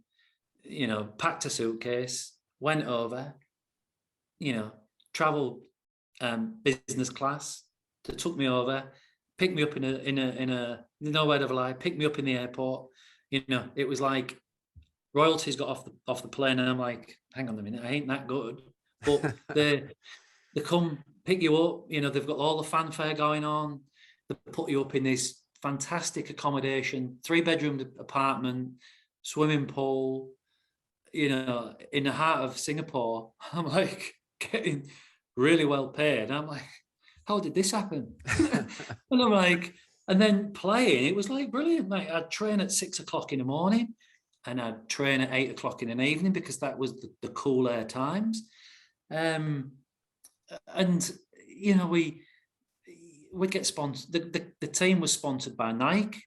know, packed a suitcase, went over, you know, traveled business class that took me over, picked me up in a no word of a lie, picked me up in the airport. You know, it was like royalties got off the plane, and I'm like, hang on a minute, I ain't that good. But they come pick you up. You know, they've got all the fanfare going on. They put you up in this fantastic accommodation, 3-bedroom apartment, swimming pool. You know, in the heart of Singapore. I'm like getting really well paid. I'm like, how did this happen? And I'm like, and then playing, it was like brilliant. Like I'd train at 6 o'clock in the morning, and I'd train at 8 o'clock in the evening, because that was the cool air times. And you know, we'd get sponsored. The team was sponsored by Nike.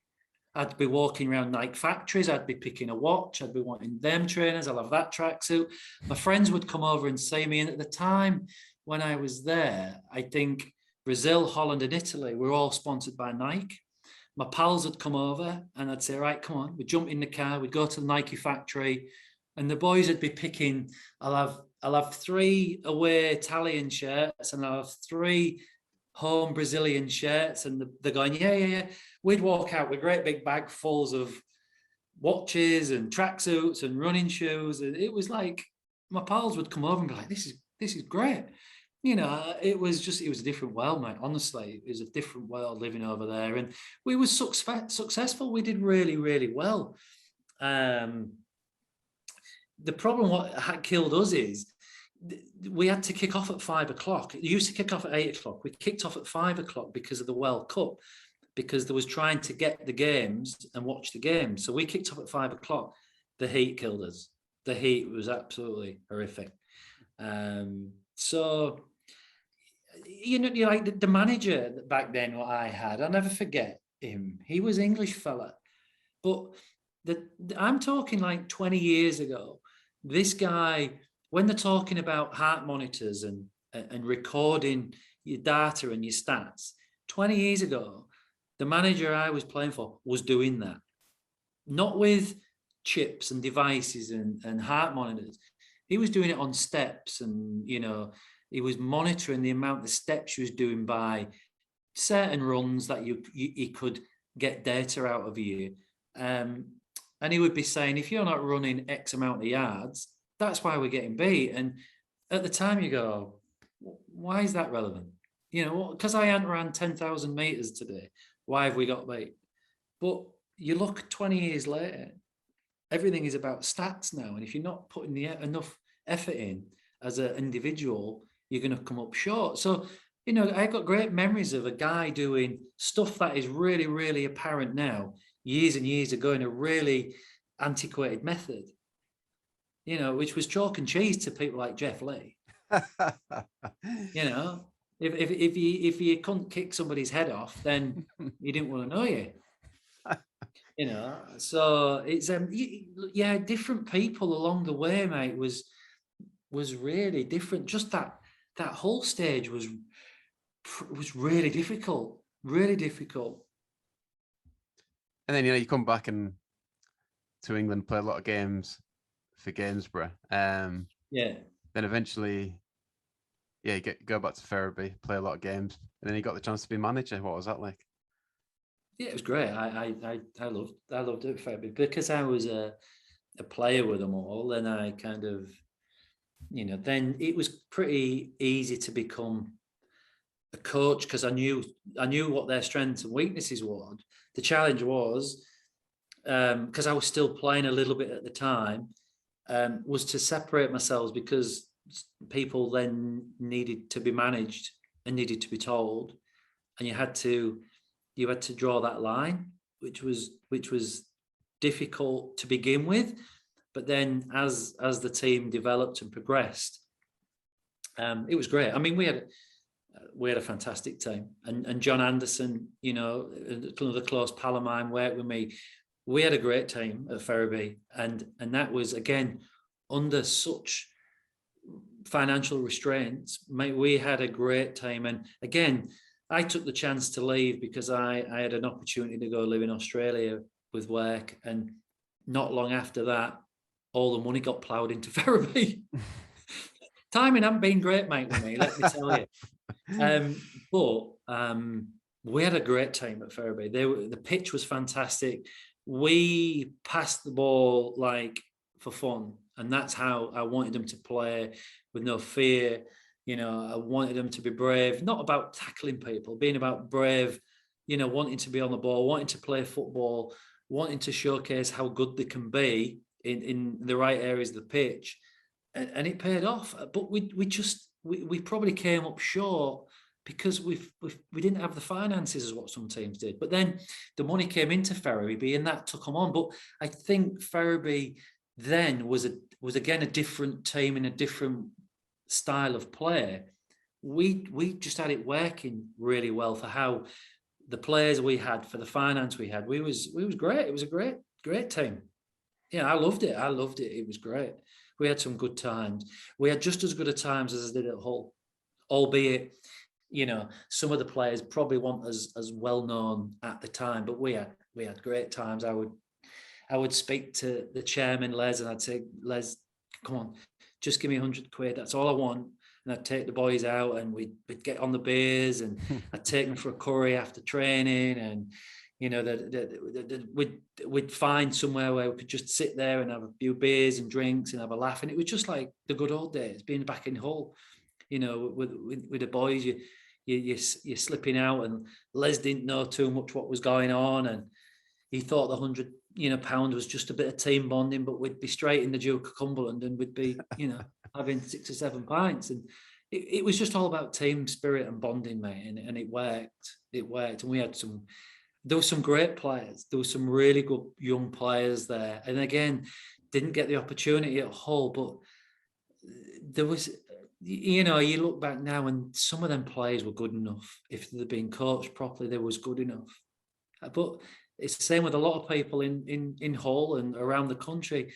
I'd be walking around Nike factories. I'd be picking a watch. I'd be wanting them trainers. I'll have that tracksuit. My friends would come over and see me. And at the time when I was there, I think Brazil, Holland, and Italy were all sponsored by Nike. My pals would come over, and I'd say, right, come on. We'd jump in the car. We'd go to the Nike factory, and the boys would be picking. I'll have 3 away Italian shirts, and I'll have 3 home Brazilian shirts, and they're going, yeah. We'd walk out with great big bag fulls of watches and tracksuits and running shoes. And it was like my pals would come over and be like, this is great. You know, it was a different world, mate. Honestly, it was a different world living over there. And we were successful. We did really, really well. The problem what had killed us is we had to kick off at 5 o'clock. It used to kick off at 8 o'clock. We kicked off at 5 o'clock because of the World Cup, because there was trying to get the games and watch the games. So we kicked off at 5 o'clock. The heat killed us. The heat was absolutely horrific. So, you know, like the manager back then, what I had, I'll never forget him. He was an English fella. But I'm talking like 20 years ago. This guy, when they're talking about heart monitors and recording your data and your stats, 20 years ago, the manager I was playing for was doing that. Not with chips and devices and heart monitors. He was doing it on steps, and, you know, he was monitoring the amount of steps he was doing by certain runs that he could get data out of you. And he would be saying, if you're not running X amount of yards, that's why we're getting beat. And at the time you go, why is that relevant? You know, because I hadn't ran 10,000 meters today. Why have we got beat? But you look 20 years later, everything is about stats now. And if you're not putting enough effort in as an individual, you're going to come up short. So, you know, I got great memories of a guy doing stuff that is really, really apparent now, years and years ago, in a really antiquated method, you know, which was chalk and cheese to people like Jeff Lee. You know, if you couldn't kick somebody's head off, then you didn't want to know you. You know, so it's yeah, different people along the way, mate, was really different. Just that whole stage was really difficult, really difficult. And then, you know, you come back and to England, play a lot of games for Gainsborough. Yeah. Then eventually, yeah, you go back to Ferriby, play a lot of games, and then you got the chance to be manager. What was that like? Yeah, it was great. I loved it, Ferriby, because I was a player with them all. Then I kind of, you know, then it was pretty easy to become a coach, because I knew what their strengths and weaknesses were. The challenge was because I was still playing a little bit at the time, was to separate myself, because people then needed to be managed and needed to be told, and you had to draw that line, which was difficult to begin with. But then as the team developed and progressed, it was great. I mean, we had a fantastic team, and John Anderson, you know, another close pal of mine, worked with me. We had a great team at Ferriby, and that was, again, under such financial restraints. Mate, we had a great team, and again, I took the chance to leave because I had an opportunity to go live in Australia with work, and not long after that, all the money got ploughed into Ferriby. Timing hadn't been great, mate, with me, let me tell you. But we had a great team at Ferriby. The pitch was fantastic. We passed the ball like for fun, and that's how I wanted them to play, with no fear. You know, I wanted them to be brave, not about tackling people, being about brave, you know, wanting to be on the ball, wanting to play football, wanting to showcase how good they can be in the right areas of the pitch. And it paid off. But we probably came up short because we didn't have the finances as what some teams did. But then the money came into Ferriby, and that took them on. But I think Ferriby then was again a different team in a different style of play. We just had it working really well for how the players we had, for the finance we had. We was great. It was a great team. Yeah, I loved it. It was great. We had some good times. We had just as good a times as I did at Hull, albeit, you know, some of the players probably weren't as well known at the time, but we had great times. I would speak to the chairman, Les, and I'd say, Les, come on, just give me 100 quid. That's all I want. And I'd take the boys out, and we'd get on the beers, and I'd take them for a curry after training, and you know, we'd find somewhere where we could just sit there and have a few beers and drinks and have a laugh. And it was just like the good old days, being back in Hull, you know, with the boys. You're slipping out, and Les didn't know too much what was going on, and he thought the £100 was just a bit of team bonding, but we'd be straight in the Duke of Cumberland, and we'd be, you know, having 6 or 7 pints, and it was just all about team spirit and bonding, mate, and it worked. And we had there were some great players. There were some really good young players there. And again, didn't get the opportunity at Hull, but there was, you know, you look back now and some of them players were good enough. If they'd been coached properly, they was good enough. But it's the same with a lot of people in Hull and around the country.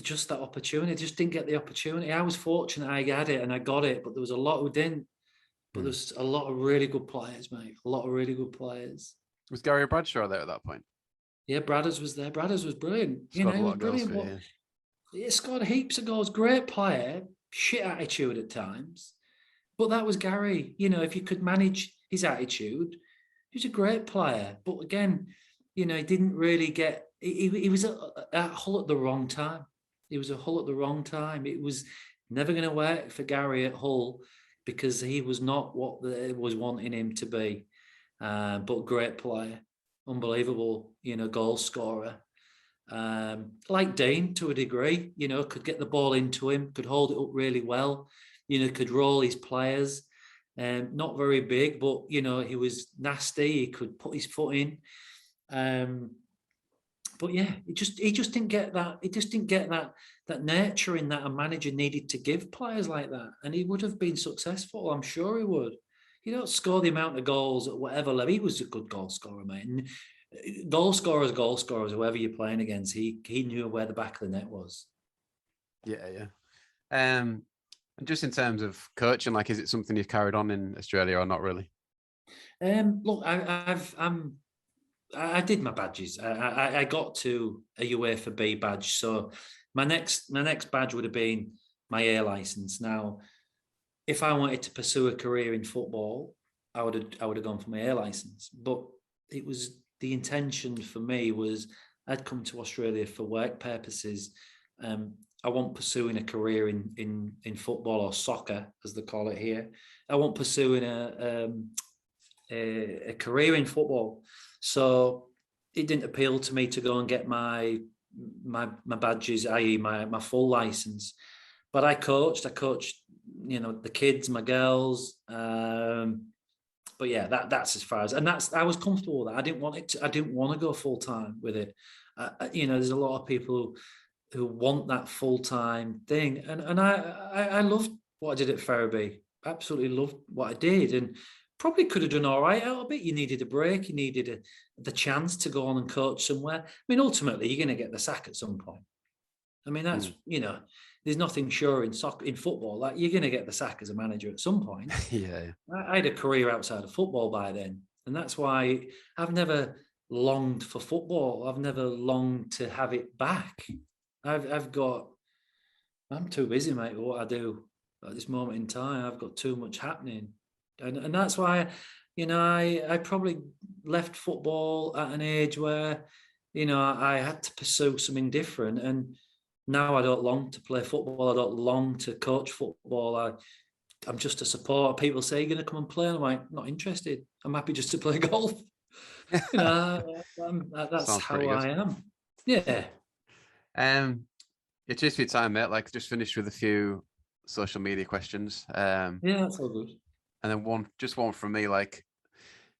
Just that opportunity, just didn't get the opportunity. I was fortunate I had it and I got it, but there was a lot who didn't. But there's a lot of really good players, mate. A lot of really good players. Was Gary Bradshaw there at that point? Yeah, Bradders was there. Bradders was brilliant. Scored, you know, he was brilliant. He scored heaps of goals. Great player. Shit attitude at times. But that was Gary. You know, if you could manage his attitude, he was a great player. But again, you know, he didn't really get... He was at Hull at the wrong time. He was at Hull at the wrong time. It was never going to work for Gary at Hull because he was not what they was wanting him to be. But great player, unbelievable, you know, goal scorer. Like Dean to a degree, you know, could get the ball into him, could hold it up really well, you know, could roll his players. Not very big, but you know, he was nasty. He could put his foot in. But yeah, he just didn't get that. He just didn't get that nurturing that a manager needed to give players like that, and he would have been successful. I'm sure he would. You don't score the amount of goals at whatever level. He was a good goal scorer, mate. And goal scorers, whoever you're playing against, he knew where the back of the net was. Yeah. And just in terms of coaching, like, is it something you've carried on in Australia or not really? Look, I did my badges. I got to a UEFA B badge, so my next badge would have been my A license. Now, if I wanted to pursue a career in football, I would have gone for my A license. But it was the intention for me was I'd come to Australia for work purposes. I wasn't pursuing a career in football or soccer, as they call it here. I wasn't pursuing a career in football. So it didn't appeal to me to go and get my badges, i.e. my full license. But I coached, the kids, my girls. But yeah, that's as far as, and I was comfortable with that. I didn't want to go full time with it. There's a lot of people who want that full time thing, and I loved what I did at Ferriby. Absolutely loved what I did, and probably could have done all right out of it. You needed a break. You needed the chance to go on and coach somewhere. I mean, ultimately, you're going to get the sack at some point. I mean, that's there's nothing sure in soccer, in football. Like, you're going to get the sack as a manager at some point. Yeah. I had a career outside of football by then, and that's why I've never longed for football. I've never longed to have it back. I'm too busy, mate, with what I do at this moment in time. I've got too much happening, and that's why, I probably left football at an age where, I had to pursue something different. And now I don't long to play football. I don't long to coach football. I'm just a supporter. People say, "You're going to come and play?" And I'm like, "Not interested. I'm happy just to play golf." That's Sounds how pretty good. I am. Yeah. It's just your time, mate. Like, just finished with a few social media questions. Yeah, that's all good. And then one from me. Like,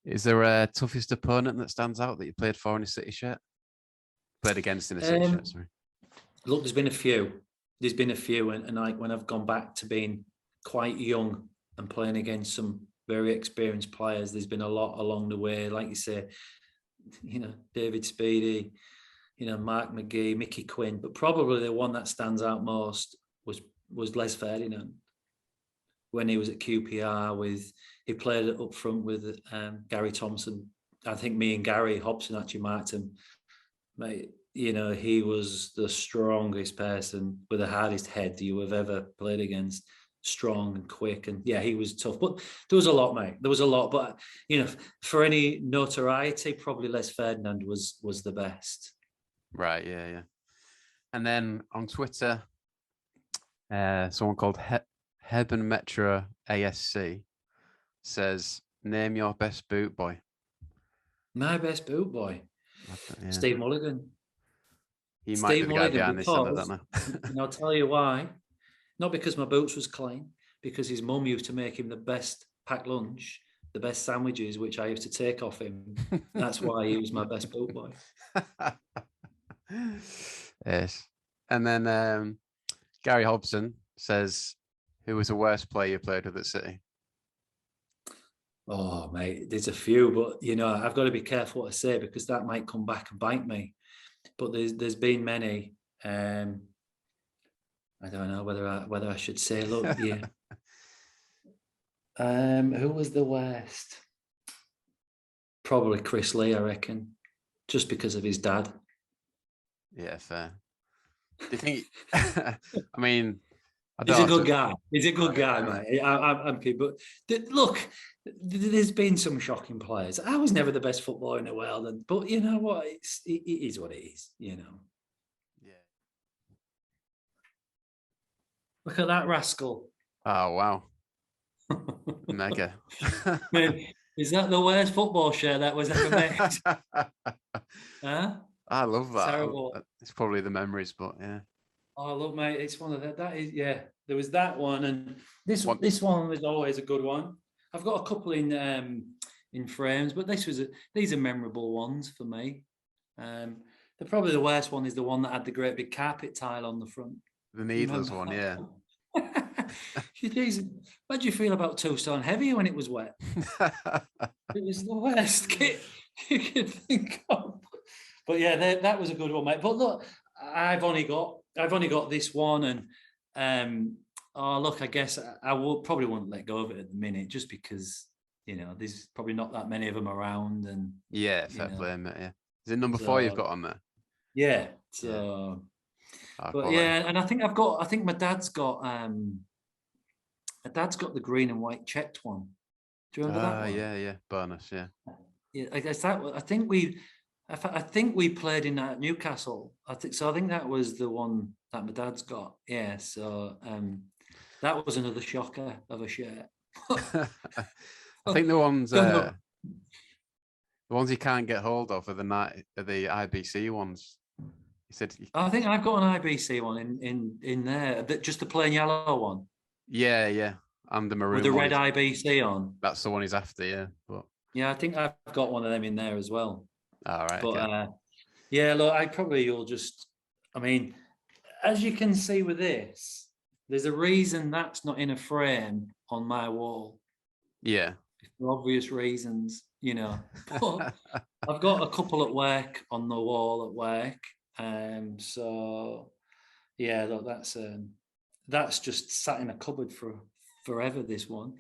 is there a toughest opponent that stands out that you played for in a City shirt? Played against in a City shirt, sorry. Look, there's been a few. And like, when I've gone back to being quite young and playing against some very experienced players, there's been a lot along the way. Like you say, David Speedy, Mark McGee, Mickey Quinn, but probably the one that stands out most was Les Ferdinand. When he was at QPR, he played up front with Gary Thompson. I think me and Gary Hobson actually marked him. Mate, he was the strongest person with the hardest head you have ever played against. Strong and quick, and yeah, he was tough. But there was a lot, mate. There was a lot. But for any notoriety, probably Les Ferdinand was the best. Right. Yeah. And then on Twitter, someone called Hebben Metro ASC says, "Name your best boot boy." My best boot boy, Steve Mulligan. He might be the guy behind this, I don't know. And I'll tell you why. Not because my boots was clean, because his mum used to make him the best packed lunch, the best sandwiches, which I used to take off him. That's why he was my best boot boy. Yes. And then Gary Hobson says, "Who was the worst player you played with at City?" Oh, mate, there's a few, but I've got to be careful what I say, because that might come back and bite me. But there's been many. I don't know whether I should say. Look, yeah. Who was the worst? Probably Chris Lee, I reckon, just because of his dad. Yeah, fair. Do you think? I mean, he's a good guy. He's a good guy, mate. I'm kidding. But look, there's been some shocking players. I was never the best footballer in the world, but you know what? It is what it is. Yeah. Look at that rascal. Oh, wow. Mega. Man, is that the worst football shirt that was ever made? Huh? I love that. Terrible. It's probably the memories, but yeah. Oh, look, mate, it's one of that is, yeah. There was that one, and this one was always a good one. I've got a couple in frames, but these are memorable ones for me. Probably the worst one is the one that had the great big carpet tile on the front. The needless one, yeah. Jeez, how do you feel about 2 stone heavy when it was wet? It was the worst kit you could think of. But yeah, that was a good one, mate. But look, I've only got this one, and look, I guess I probably wouldn't let go of it at the minute, just because there's probably not that many of them around, and yeah, fair play, mate. Yeah, is it number 4 you've got on there? Yeah. So, but yeah, and I think my dad's got the green and white checked one. Do you remember that one? Yeah, bonus, yeah. Yeah, I guess that. I think we played in Newcastle. I think that was the one that my dad's got. Yeah, so that was another shocker of a shirt. I think the ones The ones you can't get hold of are the IBC ones. He said, I think I've got an IBC one in there, just the plain yellow one yeah, and the maroon with the one. red IBC on. That's the one he's after, yeah. But Yeah, I think I've got one of them in there as well. all right, But okay. yeah, look, I probably will just. I mean, as you can see with this, there's a reason that's not in a frame on my wall Yeah. for obvious reasons, you know. But I've got a couple at work on the wall at work, so yeah, look, that's just sat in a cupboard for forever. This one.